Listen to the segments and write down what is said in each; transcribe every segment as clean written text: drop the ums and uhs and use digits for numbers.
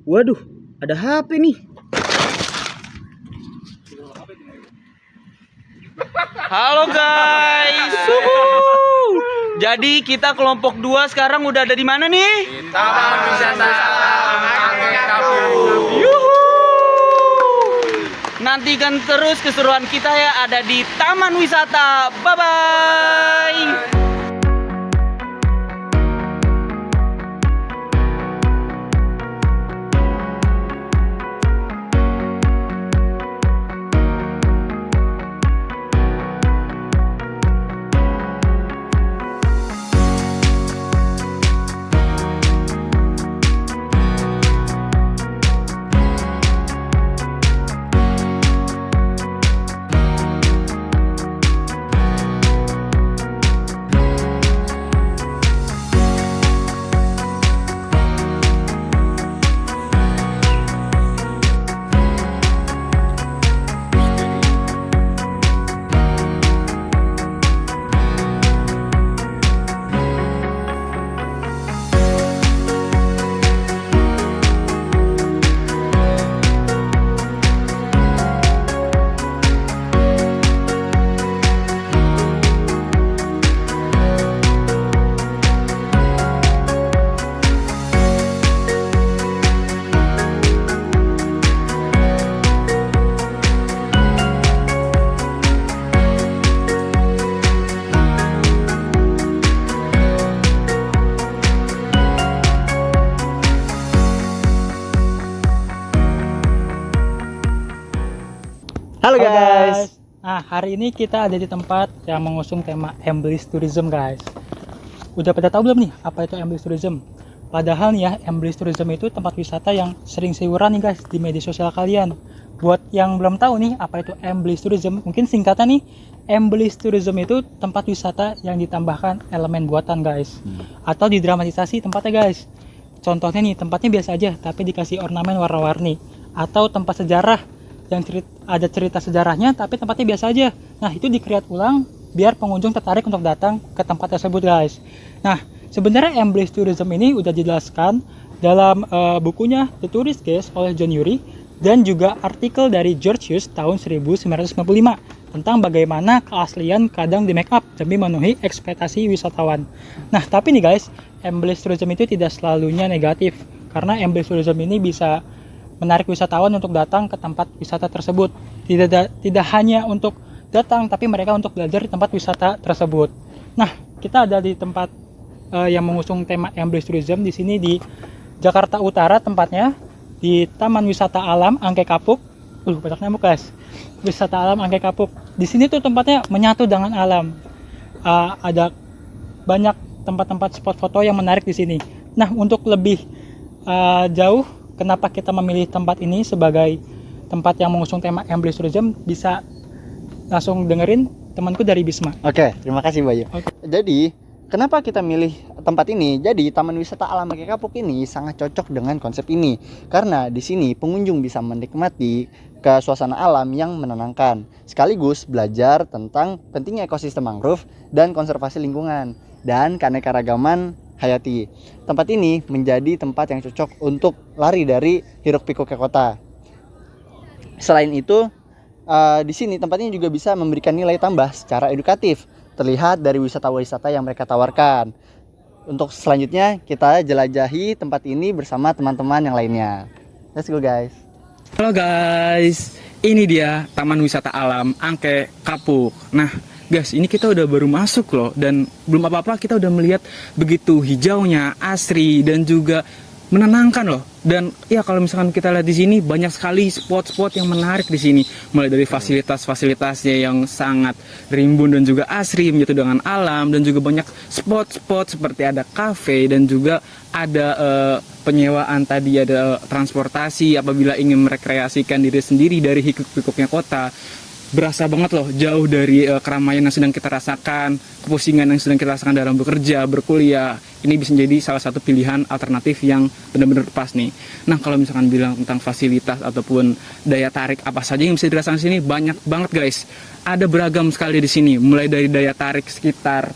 Waduh, ada HP nih. Halo guys. Jadi kita kelompok 2 sekarang udah ada di mana nih? Taman Wisata Angke Kapuk. Yuhu. Nantikan terus keseruan kita ya ada di Taman Wisata. Bye bye. Halo guys. Nah, hari ini kita ada di tempat yang mengusung tema Emblis Tourism guys. Udah pada tahu belum nih apa itu Emblis Tourism? Padahal nih ya, Emblis Tourism itu tempat wisata yang sering seliweran nih guys di media sosial kalian. Buat yang belum tahu nih apa itu Emblis Tourism, mungkin singkatan nih, Emblis Tourism itu tempat wisata yang ditambahkan elemen buatan guys. Atau didramatisasi tempatnya guys. Contohnya nih, tempatnya biasa aja tapi dikasih ornamen warna-warni. Atau tempat sejarah yang ada cerita sejarahnya tapi tempatnya biasa aja. Nah, itu di-create ulang biar pengunjung tertarik untuk datang ke tempat tersebut guys. Nah, sebenarnya Emblis Tourism ini udah dijelaskan dalam bukunya The Tourist Case oleh John Ury dan juga artikel dari George Hughes tahun 1995 tentang bagaimana keaslian kadang di make up demi memenuhi ekspektasi wisatawan. Nah, tapi nih guys, Emblis Tourism itu tidak selalunya negatif karena Emblis Tourism ini bisa menarik wisatawan untuk datang ke tempat wisata tersebut. Tidak hanya untuk datang, tapi mereka untuk belajar di tempat wisata tersebut. Nah, kita ada di tempat yang mengusung tema Emblis Tourism di sini di Jakarta Utara tempatnya di Taman Wisata Alam Angke Kapuk. Banyak nyamuk guys. Wisata Alam Angke Kapuk. Di sini tuh tempatnya menyatu dengan alam. Ada banyak tempat-tempat spot foto yang menarik di sini. Nah, untuk lebih jauh kenapa kita memilih tempat ini sebagai tempat yang mengusung tema Emblis Tourism, bisa langsung dengerin temanku dari Bisma. Oke, terima kasih Bayu. Jadi, kenapa kita milih tempat ini? Jadi, Taman Wisata Alam Angke Kapuk ini sangat cocok dengan konsep ini. Karena di sini pengunjung bisa menikmati ke suasana alam yang menenangkan, sekaligus belajar tentang pentingnya ekosistem mangrove dan konservasi lingkungan dan keanekaragaman hayati. Tempat ini menjadi tempat yang cocok untuk lari dari hiruk-pikuknya kota. Selain itu, di sini tempatnya juga bisa memberikan nilai tambah secara edukatif, terlihat dari wisata-wisata yang mereka tawarkan. Untuk selanjutnya kita jelajahi tempat ini bersama teman-teman yang lainnya. Let's go guys. Halo guys, ini dia Taman Wisata Alam Angke Kapuk. Nah guys, ini kita udah baru masuk loh, dan belum apa-apa kita udah melihat begitu hijaunya, asri, dan juga menenangkan loh. Dan ya kalau misalkan kita lihat di sini banyak sekali spot-spot yang menarik di sini, mulai dari fasilitas-fasilitasnya yang sangat rimbun dan juga asri, menyatu dengan alam, dan juga banyak spot-spot seperti ada kafe dan juga ada penyewaan tadi, ada transportasi apabila ingin merekreasikan diri sendiri dari hiruk-pikuknya kota. Berasa banget loh jauh dari keramaian yang sedang kita rasakan, kepusingan yang sedang kita rasakan dalam bekerja, berkuliah. Ini bisa menjadi salah satu pilihan alternatif yang benar-benar pas nih. Nah, kalau misalkan bilang tentang fasilitas ataupun daya tarik apa saja yang bisa dirasakan di sini, banyak banget guys. Ada beragam sekali di sini, mulai dari daya tarik sekitar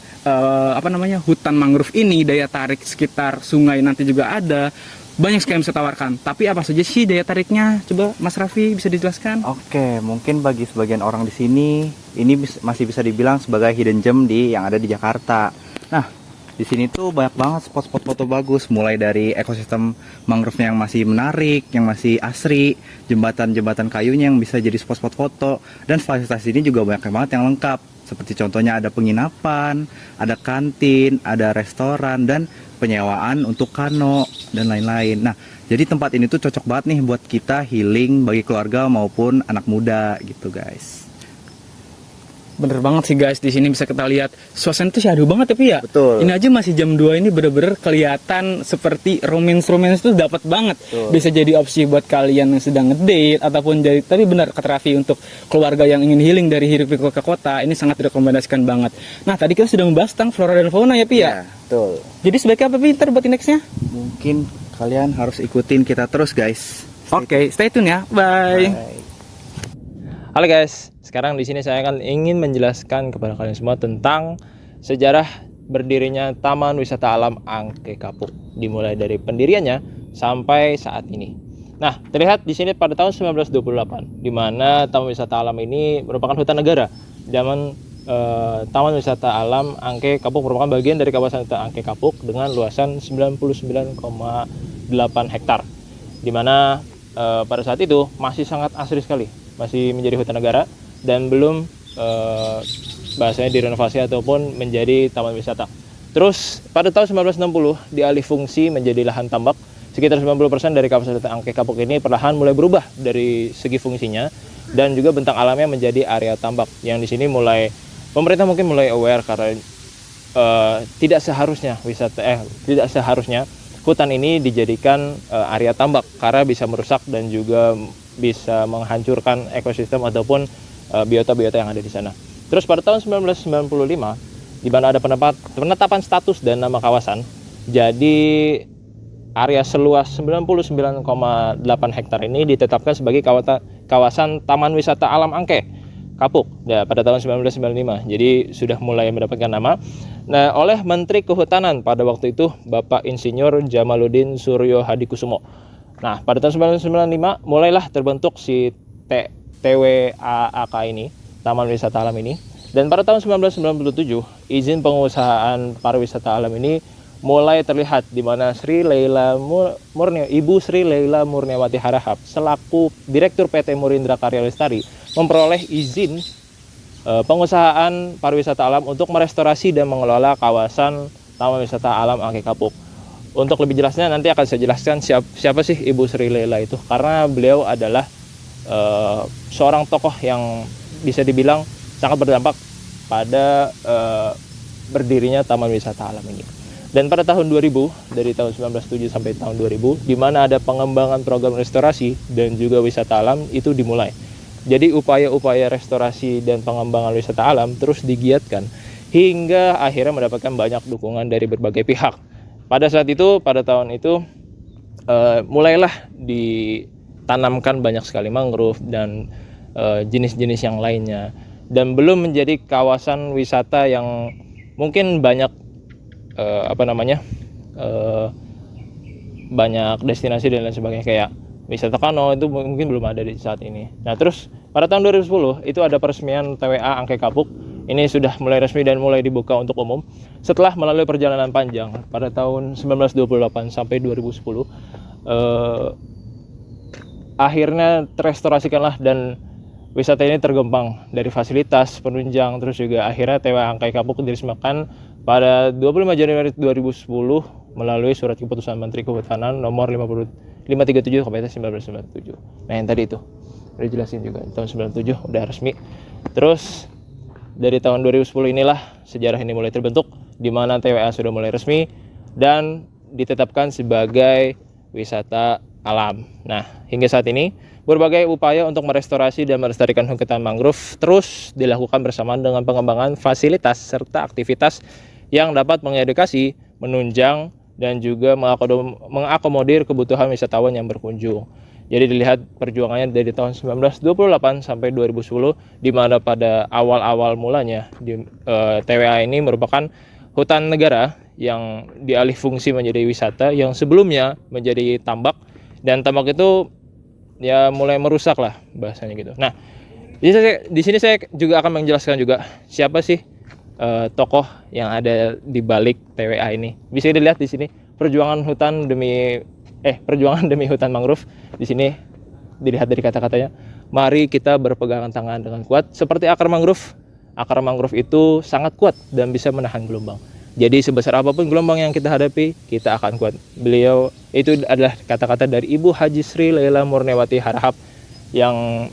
hutan mangrove ini, daya tarik sekitar sungai nanti juga ada, banyak sekali yang bisa tawarkan. Tapi apa saja sih daya tariknya? Coba Mas Raffi bisa dijelaskan? Oke, mungkin bagi sebagian orang di sini ini masih bisa dibilang sebagai hidden gem yang ada di Jakarta. Nah, di sini tuh banyak banget spot-spot foto bagus, mulai dari ekosistem mangrove-nya yang masih menarik, yang masih asri, jembatan-jembatan kayunya yang bisa jadi spot-spot foto, dan fasilitas ini juga banyak banget yang lengkap. Seperti contohnya ada penginapan, ada kantin, ada restoran, dan penyewaan untuk kano dan lain-lain. Nah, jadi tempat ini tuh cocok banget nih buat kita healing bagi keluarga maupun anak muda gitu, guys. Bener banget sih guys, di sini bisa kita lihat suasana tuh syahdu banget tapi ya. Betul. Ini aja masih jam 2 ini bener-bener kelihatan seperti romance tuh dapat banget. Betul. Bisa jadi opsi buat kalian yang sedang ngedate ataupun jadi, tapi benar kata Raffi, untuk keluarga yang ingin healing dari hiruk pikuk ke kota, ini sangat direkomendasikan banget. Nah, tadi kita sudah membahas tentang flora dan fauna ya Pi ya. Betul. Jadi sebaiknya apa Pi ntar buat indexnya? Mungkin kalian harus ikutin kita terus, guys. Oke, stay tune ya. Bye. Halo guys, sekarang di sini saya akan ingin menjelaskan kepada kalian semua tentang sejarah berdirinya Taman Wisata Alam Angke Kapuk, dimulai dari pendiriannya sampai saat ini. Nah, terlihat di sini pada tahun 1928, di mana Taman Wisata Alam ini merupakan hutan negara. Taman Wisata Alam Angke Kapuk merupakan bagian dari kawasan hutan Angke Kapuk dengan luasan 99,8 hektar, di mana pada saat itu masih sangat asri sekali, masih menjadi hutan negara dan belum bahasanya direnovasi ataupun menjadi taman wisata. Terus pada tahun 1960 dialih fungsi menjadi lahan tambak. Sekitar 90% dari kawasan hutan Angke Kapuk ini perlahan mulai berubah dari segi fungsinya dan juga bentang alamnya menjadi area tambak. Yang di sini pemerintah mungkin mulai aware karena tidak seharusnya hutan ini dijadikan area tambak karena bisa merusak dan juga bisa menghancurkan ekosistem ataupun biota-biota yang ada di sana. Terus pada tahun 1995, di mana ada penetapan status dan nama kawasan, jadi area seluas 99,8 hektar ini ditetapkan sebagai kawasan Taman Wisata Alam Angke Kapuk pada tahun 1995. Jadi sudah mulai mendapatkan nama. Nah, oleh Menteri Kehutanan pada waktu itu Bapak Insinyur Jamaluddin Suryo Hadikusumo. Nah, pada tahun 1995 mulailah terbentuk si TWAAK ini, Taman Wisata Alam ini. Dan pada tahun 1997, izin pengusahaan pariwisata alam ini mulai terlihat, di mana Ibu Sri Leila Murniawati Harahap selaku Direktur PT Murindra Karya Lestari memperoleh izin pengusahaan pariwisata alam untuk merestorasi dan mengelola kawasan Taman Wisata Alam Angke Kapuk. Untuk lebih jelasnya nanti akan saya jelaskan siapa sih Ibu Sri Leila itu, karena beliau adalah seorang tokoh yang bisa dibilang sangat berdampak pada berdirinya Taman Wisata Alam ini. Dan pada tahun 2000, dari tahun 1907 sampai tahun 2000, di mana ada pengembangan program restorasi dan juga wisata alam itu dimulai. Jadi upaya-upaya restorasi dan pengembangan wisata alam terus digiatkan hingga akhirnya mendapatkan banyak dukungan dari berbagai pihak. Pada saat itu, pada tahun itu, mulailah ditanamkan banyak sekali mangrove dan jenis-jenis yang lainnya. Dan belum menjadi kawasan wisata yang mungkin banyak banyak destinasi dan lain sebagainya, kayak wisata kano itu mungkin belum ada di saat ini. Nah, terus pada tahun 2010 itu ada peresmian TWA Angke Kapuk. Ini sudah mulai resmi dan mulai dibuka untuk umum setelah melalui perjalanan panjang pada tahun 1928 sampai 2010. Akhirnya terestorasikanlah dan wisata ini tergembang dari fasilitas penunjang, terus juga akhirnya TWA Angke Kapuk diresmikan pada 25 Januari 2010 melalui surat keputusan Menteri Kehutanan nomor 537 1997. Nah, yang tadi itu udah jelasin juga, tahun 97 udah resmi. Terus dari tahun 2010 inilah sejarah ini mulai terbentuk, di mana TWA sudah mulai resmi dan ditetapkan sebagai wisata alam. Nah, hingga saat ini berbagai upaya untuk merestorasi dan melestarikan hutan mangrove terus dilakukan bersamaan dengan pengembangan fasilitas serta aktivitas yang dapat mengedukasi, menunjang, dan juga mengakomodir kebutuhan wisatawan yang berkunjung. Jadi dilihat perjuangannya dari tahun 1928 sampai 2010, di mana pada awal-awal mulanya TWA ini merupakan hutan negara yang dialih fungsi menjadi wisata, yang sebelumnya menjadi tambak, dan tambak itu ya mulai merusak lah bahasanya gitu. Nah, di sini saya juga akan menjelaskan juga siapa sih tokoh yang ada di balik TWA ini. Bisa dilihat di sini perjuangan demi hutan mangrove. Di sini dilihat dari kata-katanya. Mari kita berpegangan tangan dengan kuat seperti akar mangrove. Akar mangrove itu sangat kuat dan bisa menahan gelombang. Jadi sebesar apapun gelombang yang kita hadapi, kita akan kuat. Beliau itu adalah kata-kata dari Ibu Haji Sri Lela Murniawati Harahap yang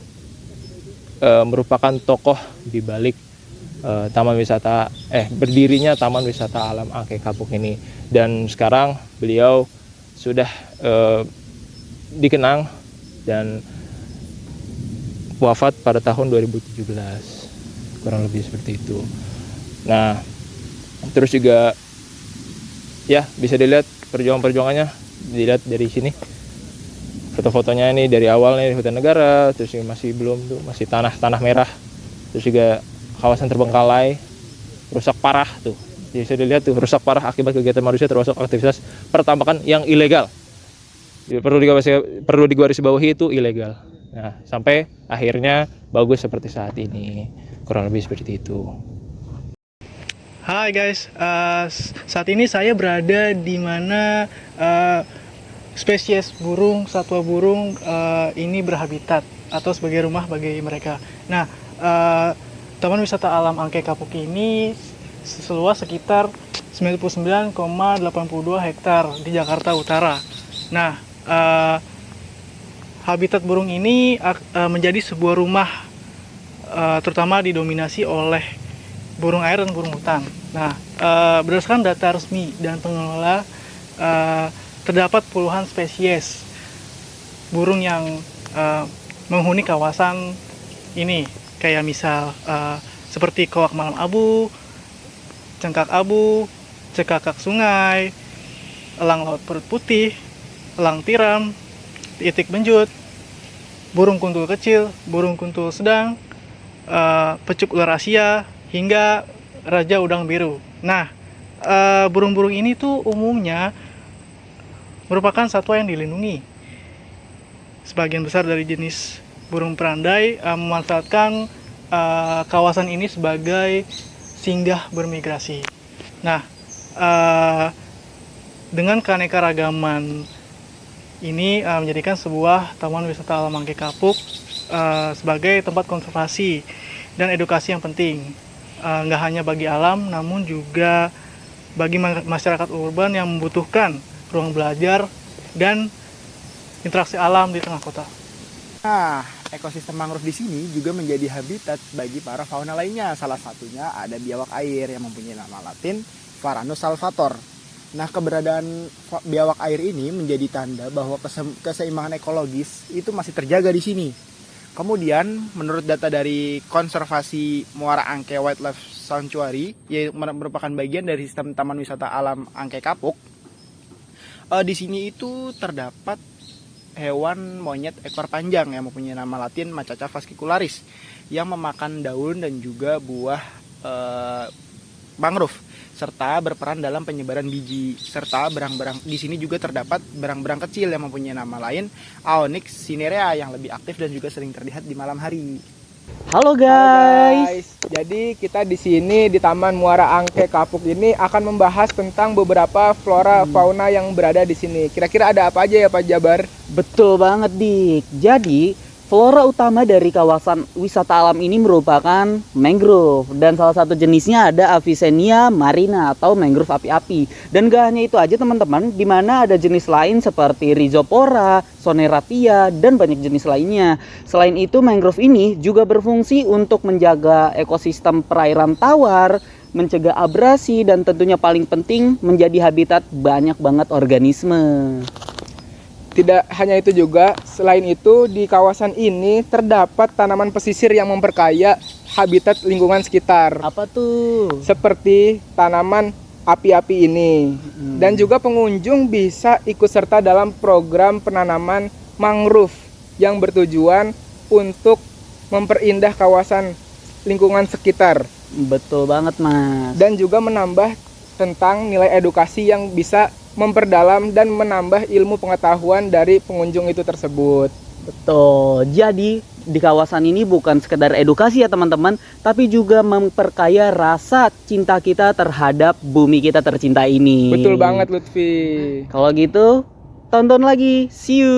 merupakan tokoh di balik berdirinya Taman Wisata Alam Angke Kapuk ini. Dan sekarang beliau sudah dikenang dan wafat pada tahun 2017, kurang lebih seperti itu. Nah, terus juga ya bisa dilihat perjuangannya, dilihat dari sini foto-fotonya ini dari awal nih hutan negara, terus masih belum tuh, masih tanah merah, terus juga kawasan terbengkalai, rusak parah tuh. Jadi bisa dilihat tuh rusak parah akibat kegiatan manusia termasuk aktivitas pertambakan yang ilegal. Jadi perlu digarisbawahi itu ilegal. Nah, sampai akhirnya bagus seperti saat ini. Kurang lebih seperti itu. Hai guys, saat ini saya berada di mana spesies burung, satwa burung ini berhabitat atau sebagai rumah bagi mereka. Nah, Taman Wisata Alam Angke Kapuk ini seluas sekitar 99,82 hektar di Jakarta Utara. Nah, habitat burung ini menjadi sebuah rumah terutama didominasi oleh burung air dan burung hutan. Nah, berdasarkan data resmi dan pengelola, terdapat puluhan spesies burung yang menghuni kawasan ini, kayak misal seperti koak malam abu, cengkak abu, cekakak sungai, elang laut perut putih, elang tiram, itik benjut, burung kuntul kecil, burung kuntul sedang, pecuk ular Asia, hingga raja udang biru. Nah, burung-burung ini tuh umumnya merupakan satwa yang dilindungi. Sebagian besar dari jenis burung perandai memanfaatkan kawasan ini sebagai singgah bermigrasi. Nah, dengan keanekaragaman ini menjadikan sebuah Taman Wisata Alam Angke Kapuk sebagai tempat konservasi dan edukasi yang penting. Nggak hanya bagi alam, namun juga bagi masyarakat urban yang membutuhkan ruang belajar dan interaksi alam di tengah kota. Nah, ekosistem mangrove di sini juga menjadi habitat bagi para fauna lainnya. Salah satunya ada biawak air yang mempunyai nama latin Varanus salvator. Nah, keberadaan biawak air ini menjadi tanda bahwa keseimbangan ekologis itu masih terjaga di sini. Kemudian, menurut data dari Konservasi Muara Angke Wildlife Sanctuary, yang merupakan bagian dari sistem Taman Wisata Alam Angke Kapuk, di sini itu terdapat hewan monyet ekor panjang yang mempunyai nama latin Macaca fascicularis yang memakan daun dan juga buah mangrove serta berperan dalam penyebaran biji, serta berang-berang. Di sini juga terdapat berang-berang kecil yang mempunyai nama lain Aonyx cinerea yang lebih aktif dan juga sering terlihat di malam hari. Halo guys. Jadi kita di sini di Taman Muara Angke Kapuk ini akan membahas tentang beberapa flora fauna yang berada di sini. Kira-kira ada apa aja ya Pak Jabar? Betul banget, Dik. Jadi, flora utama dari kawasan wisata alam ini merupakan mangrove. Dan salah satu jenisnya ada Avicennia marina atau mangrove api-api. Dan gak hanya itu aja teman-teman, di mana ada jenis lain seperti Rhizopora, Soneratia, dan banyak jenis lainnya. Selain itu, mangrove ini juga berfungsi untuk menjaga ekosistem perairan tawar, mencegah abrasi, dan tentunya paling penting menjadi habitat banyak banget organisme. Tidak hanya itu juga, selain itu di kawasan ini terdapat tanaman pesisir yang memperkaya habitat lingkungan sekitar. Apa tuh? Seperti tanaman api-api ini. Dan juga pengunjung bisa ikut serta dalam program penanaman mangrove yang bertujuan untuk memperindah kawasan lingkungan sekitar. Betul banget, Mas. Dan juga menambah tentang nilai edukasi yang bisa memperdalam dan menambah ilmu pengetahuan dari pengunjung itu tersebut. Betul. Jadi di kawasan ini bukan sekedar edukasi ya teman-teman, tapi juga memperkaya rasa cinta kita terhadap bumi kita tercinta ini. Betul banget Lutfi. Kalau gitu, tonton lagi. See you.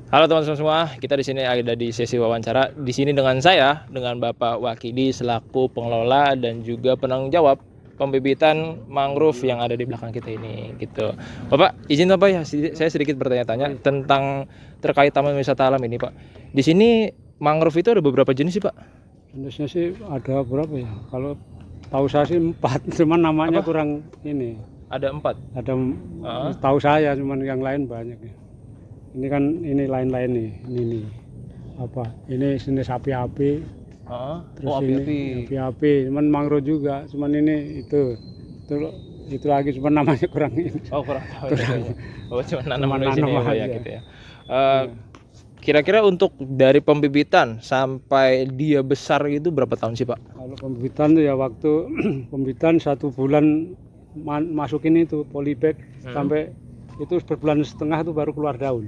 Halo teman-teman semua, kita di sini ada di sesi wawancara. Di sini dengan saya, dengan Bapak Wakidi selaku pengelola dan juga penanggung jawab pembibitan mangrove yang ada di belakang kita ini, gitu. Bapak, izin Bapak ya, saya sedikit bertanya-tanya tentang terkait Taman Wisata Alam ini, Pak. Di sini mangrove itu ada beberapa jenis sih, Pak? Jenisnya sih ada berapa ya? Kalau tahu saya sih 4, cuman namanya Apa? kurang ini. Ada 4. Ada tahu saya, cuman yang lain banyak ya. Ini kan ini lain-lain nih, ini nih. Apa? Ini jenis api-api. Terus api-api. ini api-api, cuman mangrove juga, cuman ini itu lagi, cuman namanya kurang ini. Oh, kurang tahu. Oh, cuma nanam di sini nanam ya, aja. gitu ya. Kira-kira untuk dari pembibitan sampai dia besar itu berapa tahun sih, Pak? Kalau pembibitan tuh ya waktu pembibitan 1 bulan masukin itu polybag sampai itu sebulan setengah tuh baru keluar daun.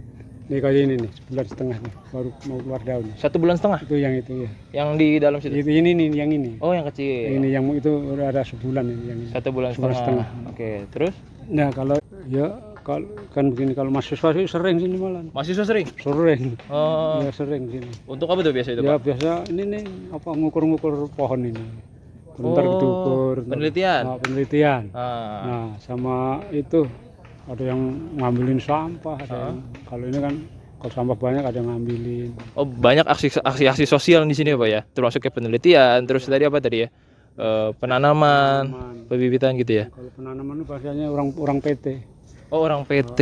Nih kayak ini nih, sebulan setengah nih baru mau keluar daun. 1 bulan setengah? Itu yang itu ya. Yang di dalam situ? Itu ini nih yang ini. Oh, yang kecil. Ini yang itu udah ada sebulan ini yang ini. 1 bulan setengah. Oke, terus? Nah kalau ya kalau kan begini, kalau mahasiswa sih sering sini malah. Mahasiswa sering? Sering. Oh, Ya sering sini. untuk apa tuh biasa itu, Ya Pak? biasa ini nih apa ngukur-ngukur pohon ini. Bentar Oh, diukur. penelitian? Nah, penelitian. Ah, Nah sama itu ada yang ngambilin sampah, ada yang, kalau ini kan kalau sampah banyak ada yang ngambilin. oh, banyak aksi sosial di sini ya, Pak ya? Termasuk kayak penelitian, terus tadi apa tadi ya? Penanaman, pembibitan gitu ya? Kalau penanaman itu biasanya orang PT. Oh, orang PT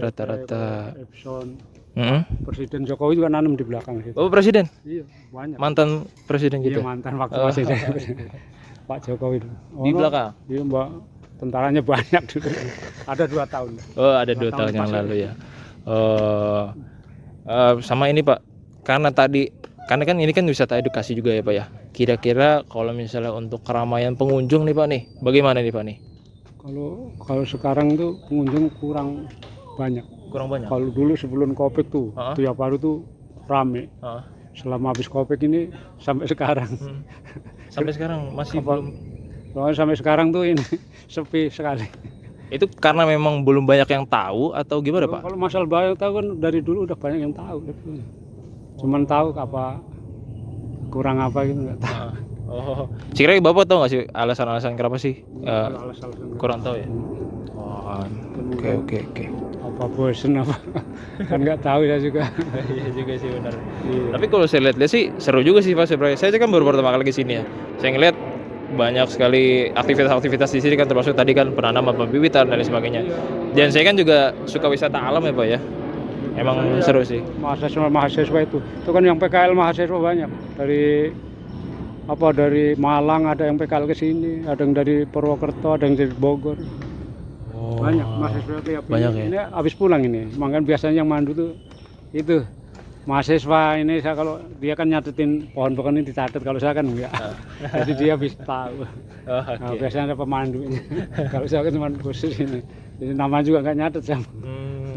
rata-rata. Epson. Mm-mm. Presiden Jokowi juga nanam di belakang situ. Oh, presiden? Iya, banyak. Mantan presiden Iya, gitu? mantan waktu masih Pak Jokowi. Di belakang? Iya, Mbak. Tentaranya banyak dulu. Ada 2 tahun. Oh, ada 2 2 tahun yang pas lalu ya. Sama ini Pak, karena kan ini kan wisata edukasi juga ya Pak ya. Kira-kira kalau misalnya untuk keramaian pengunjung nih Pak nih, bagaimana nih Pak nih? Kalau sekarang tuh pengunjung kurang banyak. Kurang banyak. Kalau dulu sebelum Covid tuh, tiap hari tuh rame. Selama habis Covid ini sampai sekarang. Sampai sekarang masih Apa- belum. Soalnya sampai sekarang tuh ini sepi sekali. Itu karena memang belum banyak yang tahu atau gimana Pak? Kalau masalah banyak tahu kan dari dulu udah banyak yang tahu. Cuman tahu apa kurang apa gitu nggak tahu. Oh, sekiranya Bapak tahu nggak sih alasan-alasan kenapa sih Kalau alasan kurang tahu ya? Oh, oke. apa bosen apa kan nggak tahu ya juga. Iya juga sih benar. Iya. Tapi kalau saya lihat sih seru juga sih Pak sebenarnya. Saya kan baru pertama kali ke sini ya. Saya ngeliat banyak sekali aktivitas-aktivitas di sini kan, termasuk tadi kan penanaman, pembibitan dan lain sebagainya. Dan saya kan juga suka wisata alam ya Pak ya. Emang seru sih. Mahasiswa itu kan yang PKL mahasiswa banyak dari Malang, ada yang PKL ke sini, ada yang dari Purwokerto, ada yang dari Bogor. Banyak mahasiswa tiap banyak ya? ini habis pulang ini. Makanya biasanya yang mandu tuh itu mahasiswa ini, saya kalau dia kan nyatetin pohon-pohon ini dicatat, kalau saya kan enggak. Jadi dia bisa tahu. Oh, Nah, biasanya ada pemandunya. Kalau saya kan cuma khusus ini. Jadi nama juga enggak nyatet sama.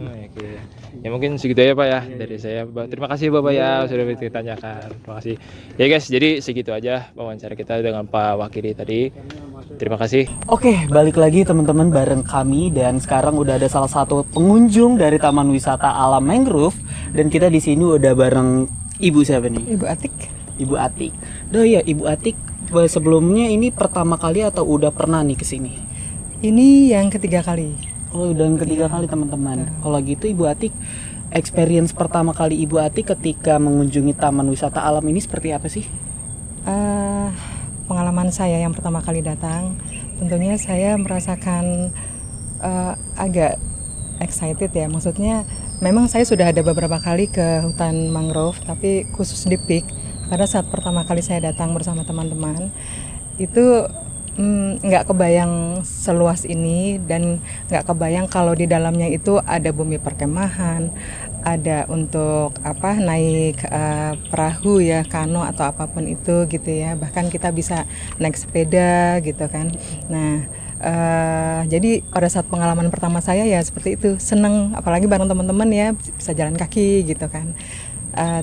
Oke. Ya mungkin segitu ya Pak ya dari saya. Terima kasih Bapak ya sudah ditanyakan. Terima kasih. Ya guys, jadi segitu aja wawancara kita dengan Pak Wakidi tadi. Terima kasih. Oke, balik lagi teman-teman bareng kami, dan sekarang udah ada salah satu pengunjung dari Taman Wisata Alam Mangrove, dan kita di sini udah bareng Ibu siapa nih? Ibu Atik. Ibu Atik. Ya Ibu Atik, sebelumnya ini pertama kali atau udah pernah nih ke sini? Ini yang ketiga kali. Oh, udah yang ketiga kali teman-teman. Kalau gitu Ibu Atik, experience pertama kali Ibu Atik ketika mengunjungi Taman Wisata Alam ini seperti apa sih? Pengalaman saya yang pertama kali datang, tentunya saya merasakan agak excited ya. Maksudnya memang saya sudah ada beberapa kali ke hutan mangrove, tapi khusus di Peak, pada saat pertama kali saya datang bersama teman-teman, itu nggak kebayang seluas ini, dan nggak kebayang kalau di dalamnya itu ada bumi perkemahan, ada untuk naik perahu ya, kano atau apapun itu gitu ya. Bahkan kita bisa naik sepeda gitu kan. Nah, jadi pada saat pengalaman pertama saya ya seperti itu, seneng apalagi bareng teman-teman ya, bisa jalan kaki gitu kan.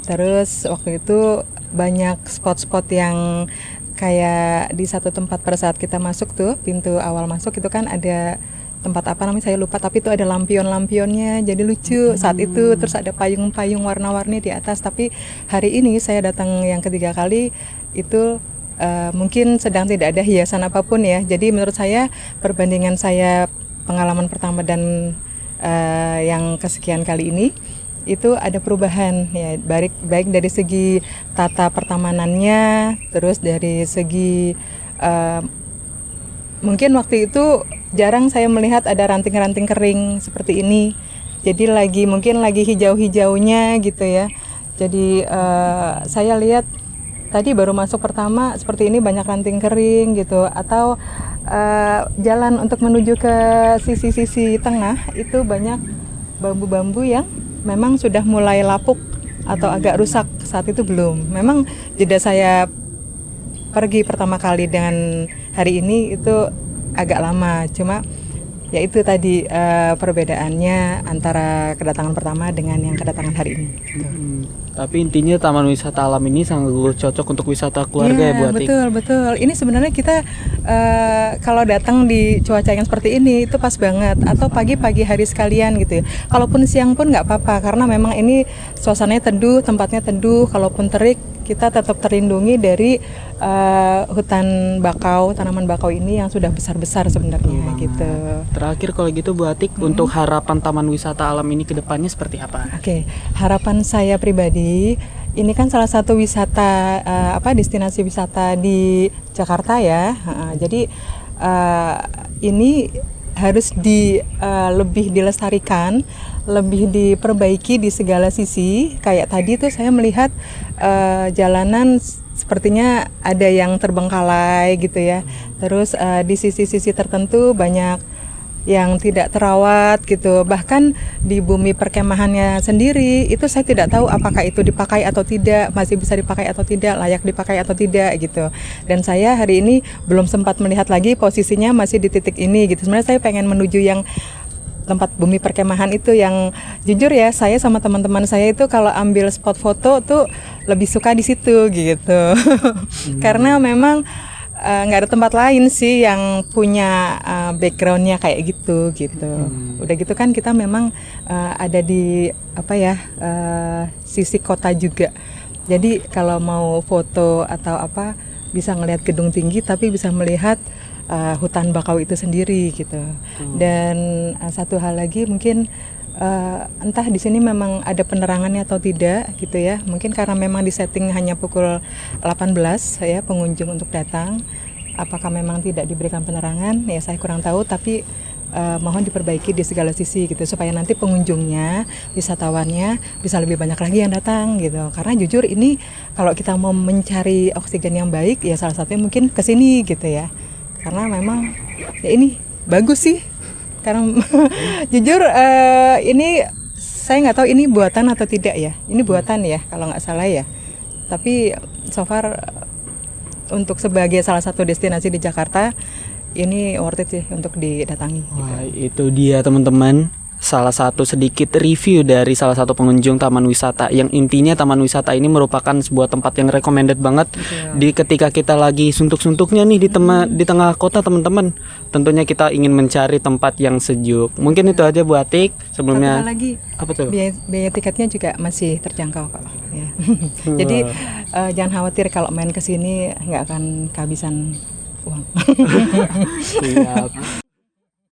Terus waktu itu banyak spot-spot yang kayak di satu tempat pada saat kita masuk tuh, pintu awal masuk itu kan ada tempat apa namanya saya lupa, tapi itu ada lampion-lampionnya, jadi lucu saat itu. Terus ada payung-payung warna-warni di atas. Tapi hari ini saya datang yang ketiga kali itu mungkin sedang tidak ada hiasan apapun ya. Jadi menurut saya perbandingan saya pengalaman pertama dan yang kesekian kali ini itu ada perubahan ya, baik dari segi tata pertamanannya, terus dari segi mungkin waktu itu jarang saya melihat ada ranting-ranting kering seperti ini. Jadi mungkin lagi hijau-hijaunya gitu ya. Jadi saya lihat tadi baru masuk pertama seperti ini, banyak ranting kering gitu. Atau jalan untuk menuju ke sisi-sisi tengah itu banyak bambu-bambu yang memang sudah mulai lapuk atau agak rusak. Saat itu belum. Memang jeda saya pergi pertama kali dengan hari ini itu agak lama, cuma ya itu tadi perbedaannya antara kedatangan pertama dengan yang kedatangan hari ini. Tapi intinya Taman Wisata Alam ini sangat cocok untuk wisata keluarga ya Bu Atik. Betul. Ini sebenarnya kita kalau datang di cuaca yang seperti ini itu pas banget, atau pagi hari sekalian gitu ya. Kalaupun siang pun nggak apa-apa, karena memang ini suasananya teduh, tempatnya teduh. Kalaupun terik kita tetap terlindungi dari hutan bakau, tanaman bakau ini yang sudah besar-besar sebenarnya gitu. Terakhir kalau gitu Bu Atik, untuk harapan Taman Wisata Alam ini ke depannya seperti apa? Oke, harapan saya pribadi, ini kan salah satu wisata destinasi wisata di Jakarta ya. Jadi ini harus lebih dilestarikan, lebih diperbaiki di segala sisi. Kayak tadi tuh saya melihat jalanan sepertinya ada yang terbengkalai gitu ya. Terus di sisi-sisi tertentu banyak yang tidak terawat gitu. Bahkan di bumi perkemahannya sendiri itu saya tidak tahu apakah itu dipakai atau tidak, masih bisa dipakai atau tidak, layak dipakai atau tidak gitu. Dan saya hari ini belum sempat melihat lagi posisinya masih di titik ini gitu. Sebenarnya saya pengen menuju yang tempat bumi perkemahan itu, yang jujur ya, saya sama teman-teman saya itu kalau ambil spot foto tuh lebih suka di situ gitu. Karena memang nggak ada tempat lain sih yang punya backgroundnya kayak gitu. Udah gitu kan kita memang ada di sisi kota juga. Jadi kalau mau foto atau apa bisa ngelihat gedung tinggi tapi bisa melihat hutan bakau itu sendiri gitu. Dan satu hal lagi mungkin entah di sini memang ada penerangannya atau tidak gitu ya. Mungkin karena memang disetting hanya pukul 18 ya pengunjung untuk datang. Apakah memang tidak diberikan penerangan? Ya saya kurang tahu, tapi mohon diperbaiki di segala sisi gitu supaya nanti pengunjungnya, wisatawannya bisa lebih banyak lagi yang datang gitu. Karena jujur ini kalau kita mau mencari oksigen yang baik ya salah satunya mungkin ke sini gitu ya. Karena memang ya ini bagus sih. Karena jujur ini saya nggak tahu ini buatan atau tidak ya. Ini buatan ya kalau nggak salah ya. Tapi so far untuk sebagai salah satu destinasi di Jakarta ini worth it sih untuk didatangi. Wah, itu dia teman-teman, salah satu sedikit review dari salah satu pengunjung taman wisata, yang intinya taman wisata ini merupakan sebuah tempat yang recommended banget. Di ketika kita lagi suntuk-suntuknya nih di tengah kota teman-teman. Tentunya kita ingin mencari tempat yang sejuk. Mungkin itu aja Bu Atik. Sebelumnya satu hal lagi, apa tuh? Biaya tiketnya juga masih terjangkau kok ya. Jadi jangan khawatir kalau main ke sini nggak akan kehabisan uang. Siap.